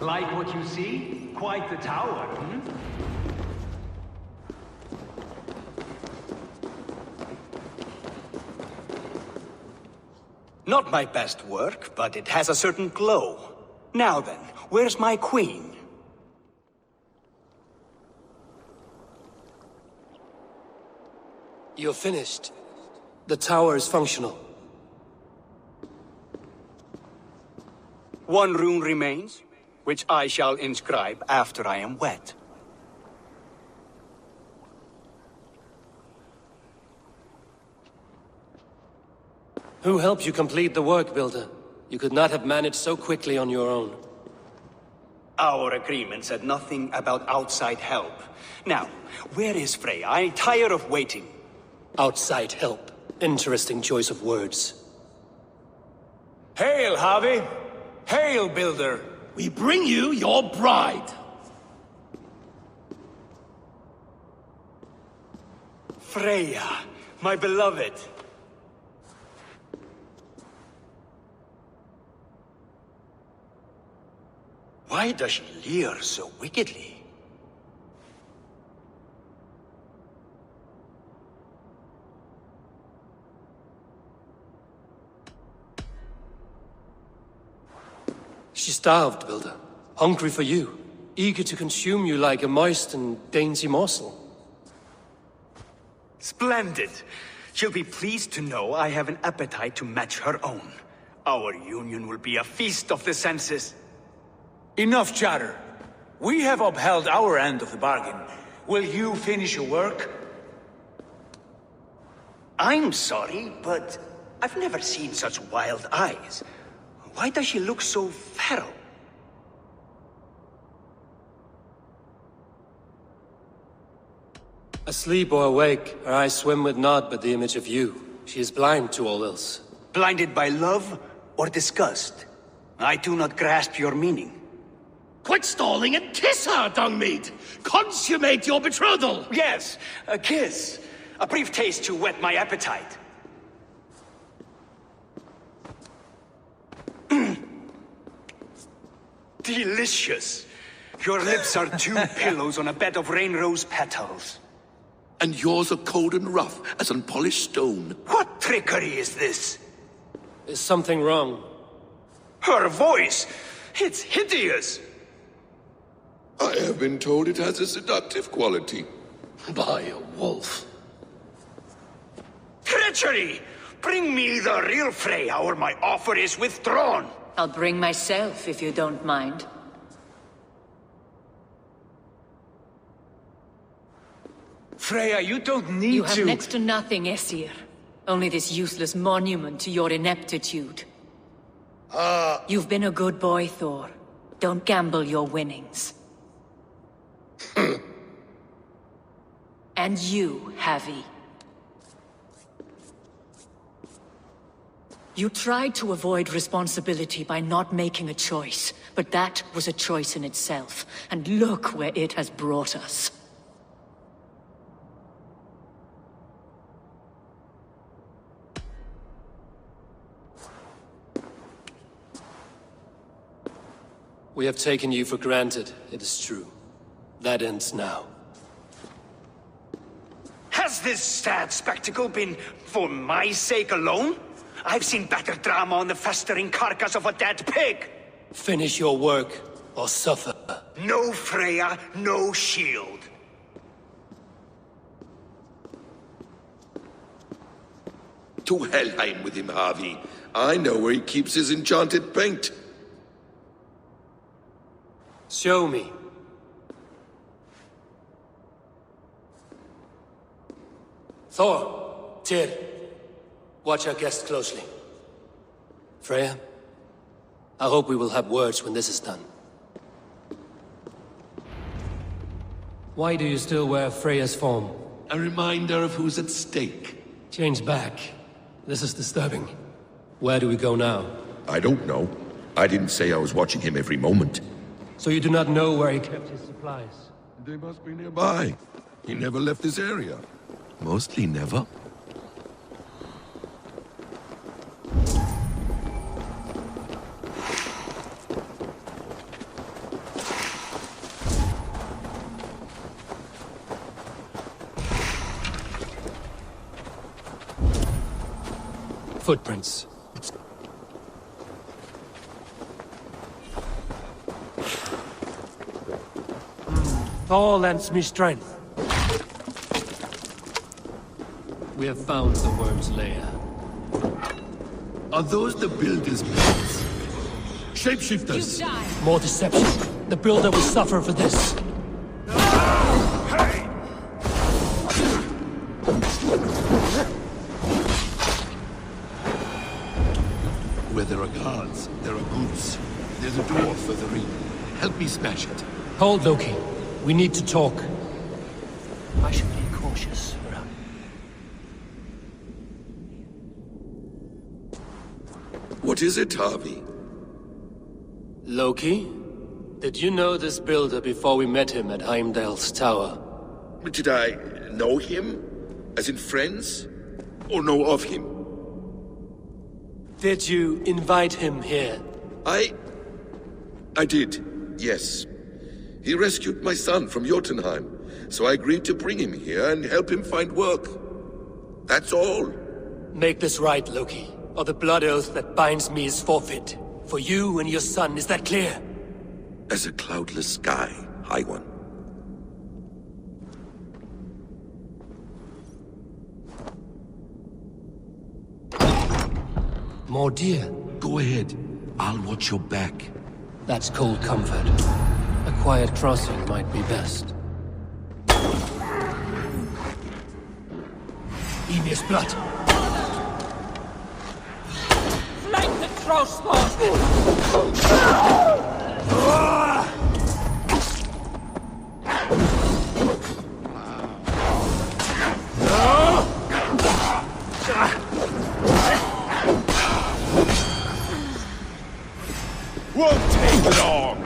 Like what you see? Quite the tower, hmm? Not my best work, but it has a certain glow. Now then, where's my queen? You're finished. The tower is functional. One rune remains, which I shall inscribe after I am wet. Who helped you complete the work, Builder? You could not have managed so quickly on your own. Our agreement said nothing about outside help. Now, where is Freya? I'm tired of waiting. Outside help. Interesting choice of words. Hail, Harvey! Hail, Builder! We bring you your bride! Freya, my beloved. Why does she leer so wickedly? She starved, Builder. Hungry for you. Eager to consume you like a moist and dainty morsel. Splendid. She'll be pleased to know I have an appetite to match her own. Our union will be a feast of the senses. Enough chatter. We have upheld our end of the bargain. Will you finish your work? I'm sorry, but I've never seen such wild eyes. Why does she look so feral? Asleep or awake, her eyes swim with naught but the image of you. She is blind to all else. Blinded by love or disgust? I do not grasp your meaning. Quit stalling and kiss her, Dungmeat! Consummate your betrothal! Yes, a kiss. A brief taste to whet my appetite. Delicious. Your lips are two pillows on a bed of rain rose petals. And yours are cold and rough as unpolished stone. What trickery is this? Is something wrong? Her voice! It's hideous! I have been told it has a seductive quality. By a wolf. Treachery! Bring me the real Freya or my offer is withdrawn! I'll bring myself if you don't mind. Freya, you don't need You have to... next to nothing, Aesir. Only this useless monument to your ineptitude. You've been a good boy, Thor. Don't gamble your winnings. And you, Havi. You tried to avoid responsibility by not making a choice, but that was a choice in itself, and look where it has brought us. We have taken you for granted, it is true. That ends now. Has this sad spectacle been for my sake alone? I've seen better drama on the festering carcass of a dead pig! Finish your work, or suffer. No Freya, no shield. To Helheim with him, Harvey. I know where he keeps his enchanted paint. Show me. Thor, Tyr, watch our guest closely. Freya, I hope we will have words when this is done. Why do you still wear Freya's form? A reminder of who's at stake. Change back. This is disturbing. Where do we go now? I don't know. I didn't say I was watching him every moment. So you do not know where he kept his supplies? They must be nearby. He never left this area. Mostly never. footprints. Thor lends me strength. We have found the worm's lair. Are those the Builder's pits? Shapeshifters! More deception. The Builder will suffer for this. Where there are guards, there are goods. There's a door further in. Help me smash it. Hold, Loki. We need to talk. I should be cautious around. What is it, Harvey? Loki? Did you know this Builder before we met him at Heimdall's tower? Did I know him? As in friends? Or know of him? Did you invite him here? I did, yes. He rescued my son from Jotunheim, so I agreed to bring him here and help him find work. That's all. Make this right, Loki, or the blood oath that binds me is forfeit. For you and your son, is that clear? As a cloudless sky, High One. More deer. Go ahead. I'll watch your back. That's cold comfort. A quiet crossing might be best. Emir's blood. Flank the crossbow! Won't take long!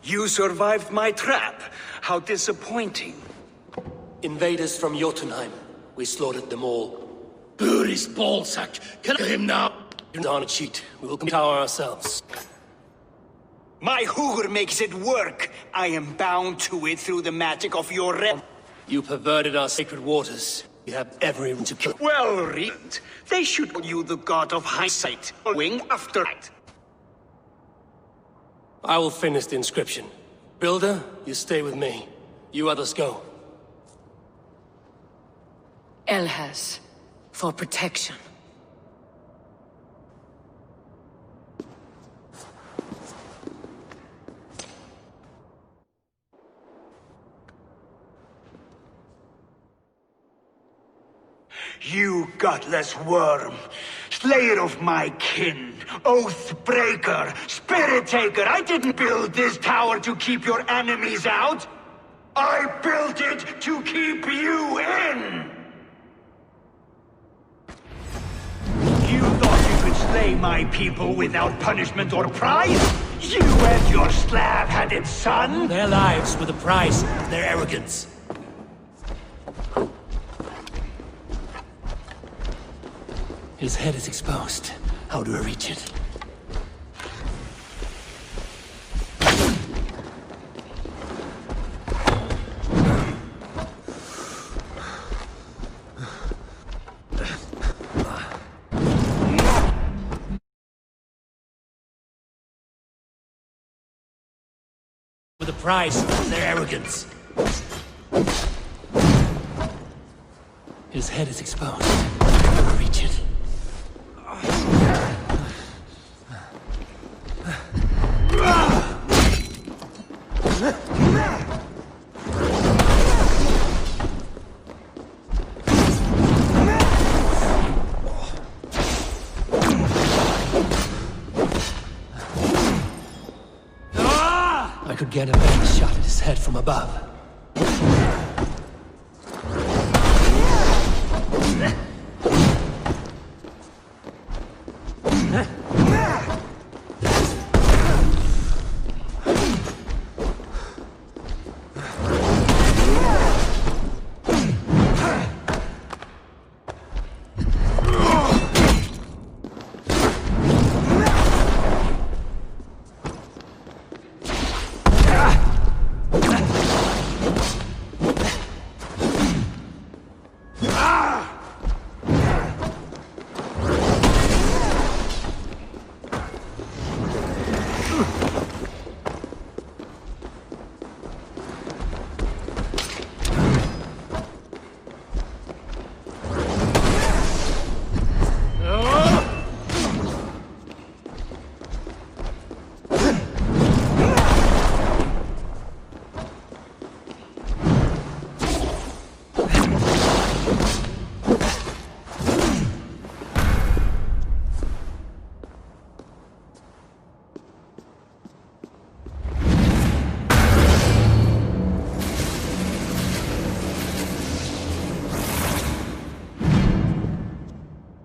You survived my trap. How disappointing. Invaders from Jotunheim. We slaughtered them all. Buri's ballsack. Kill him now. You're not a cheat. We will tower ourselves. My hooger makes it work. I am bound to it through the magic of your realm. You perverted our sacred waters. You have every reason to kill. Well read. They should call you the god of hindsight. Wing after night. I will finish the inscription. Builder, you stay with me. You others go. Elhas, for protection. You gutless worm, slayer of my kin, oath breaker, spirit taker, I didn't build this tower to keep your enemies out. I built it to keep you in! You thought you could slay my people without punishment or prize? You and your slab-headed son? Their lives were the price of their arrogance. His head is exposed. How do I reach it? With the price of their arrogance. His head is exposed. How do I reach it? I could get a better shot at his head from above.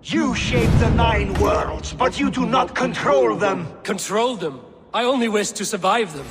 You shape the 9 worlds, but you do not control them. Control them? I only wish to survive them.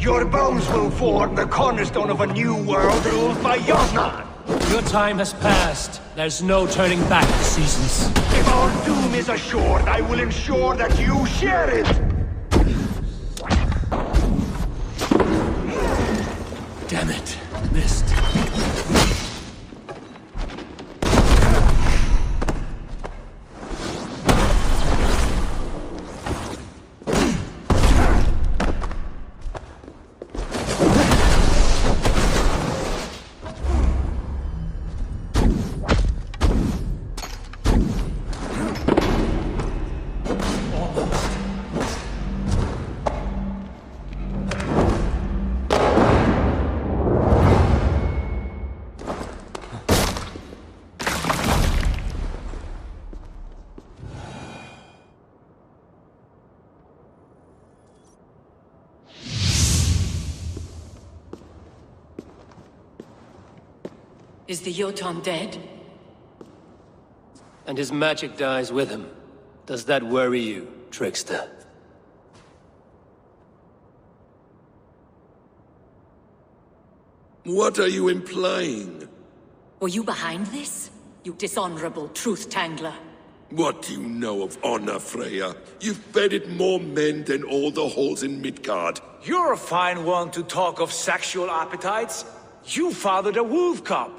Your bones will form the cornerstone of a new world ruled by Yozna. Your time has passed. There's no turning back, Seasons. If our doom is assured, I will ensure that you share it. Damn it. Missed. Is the Jotun dead? And his magic dies with him. Does that worry you, trickster? What are you implying? Were you behind this? You dishonorable truth-tangler. What do you know of honor, Freya? You've bedded more men than all the halls in Midgard. You're a fine one to talk of sexual appetites. You fathered a wolf cub.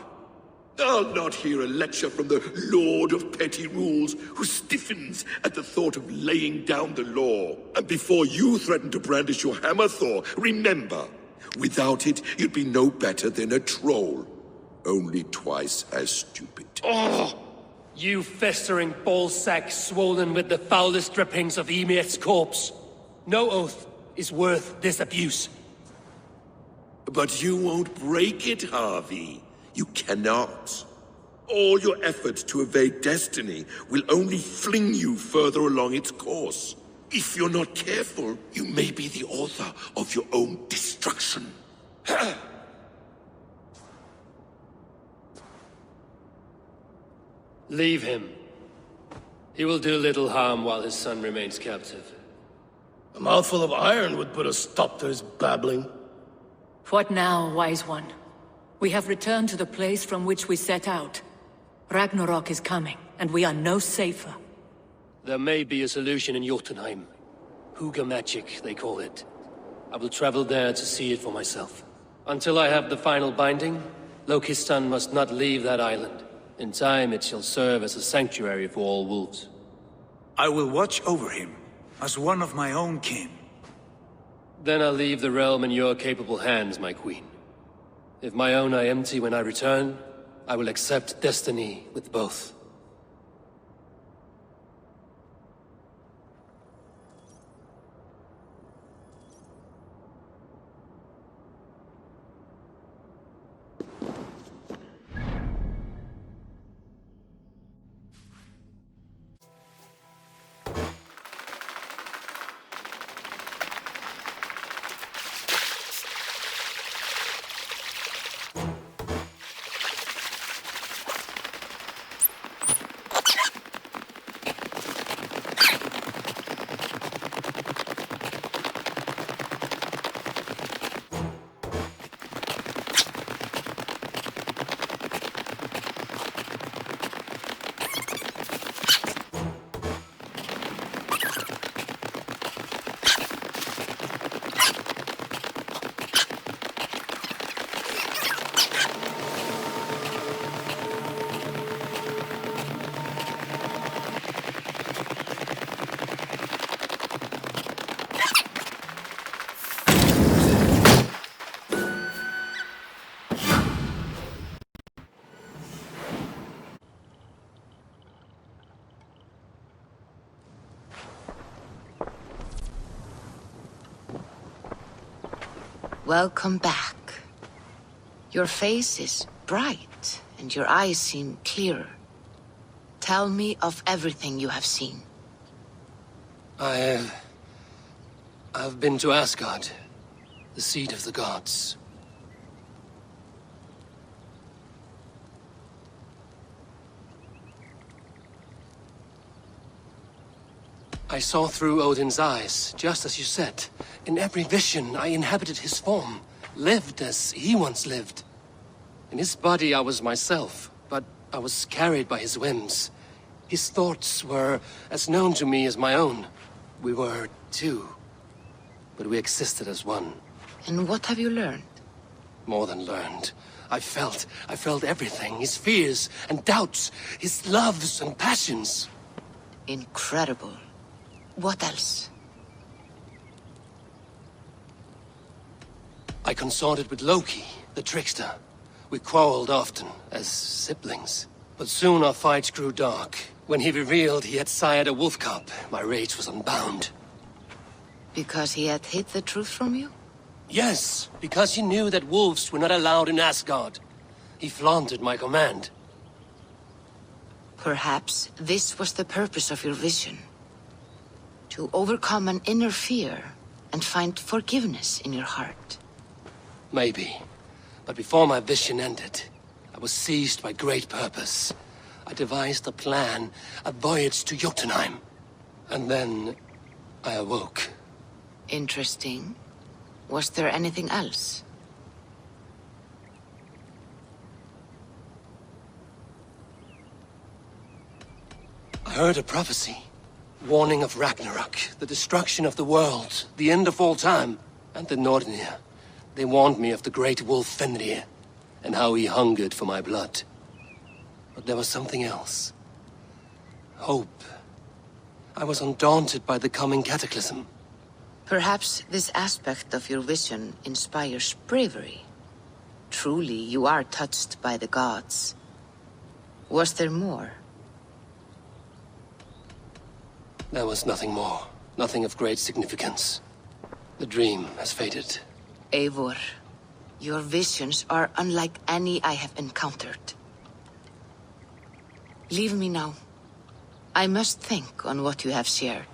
I'll not hear a lecture from the Lord of Petty Rules, who stiffens at the thought of laying down the law. And before you threaten to brandish your hammer, Thor, remember, without it, you'd be no better than a troll. Only twice as stupid. Oh! You festering ballsack swollen with the foulest drippings of Ymir's corpse. No oath is worth this abuse. But you won't break it, Harvey. You cannot. All your efforts to evade destiny will only fling you further along its course. If you're not careful, you may be the author of your own destruction. Leave him. He will do little harm while his son remains captive. A mouthful of iron would put a stop to his babbling. What now, wise one? We have returned to the place from which we set out. Ragnarok is coming, and we are no safer. There may be a solution in Jotunheim. Huga magic, they call it. I will travel there to see it for myself. Until I have the final binding, Lokistan must not leave that island. In time, it shall serve as a sanctuary for all wolves. I will watch over him, as one of my own kin. Then I'll leave the realm in your capable hands, my queen. If my own are empty when I return, I will accept destiny with both. Welcome back. Your face is bright, and your eyes seem clearer. Tell me of everything you have seen. I've been to Asgard, the seat of the gods. I saw through Odin's eyes, just as you said. In every vision, I inhabited his form, lived as he once lived. In his body, I was myself, but I was carried by his whims. His thoughts were as known to me as my own. We were two, but we existed as one. And what have you learned? More than learned. I felt everything. His fears and doubts, his loves and passions. Incredible. What else? I consorted with Loki, the trickster. We quarreled often, as siblings. But soon our fights grew dark. When he revealed he had sired a wolf cub, my rage was unbound. Because he had hid the truth from you? Yes, because he knew that wolves were not allowed in Asgard. He flaunted my command. Perhaps this was the purpose of your vision. To overcome an inner fear and find forgiveness in your heart. Maybe. But before my vision ended, I was seized by great purpose. I devised a plan, a voyage to Jotunheim. And then I awoke. Interesting. Was there anything else? I heard a prophecy. Warning of Ragnarok, the destruction of the world, the end of all time. And the Nornir. They warned me of the great wolf Fenrir, and how he hungered for my blood. But there was something else. Hope. I was undaunted by the coming cataclysm. Perhaps this aspect of your vision inspires bravery. Truly, you are touched by the gods. Was there more? There was nothing more. Nothing of great significance. The dream has faded. Eivor, your visions are unlike any I have encountered. Leave me now. I must think on what you have shared.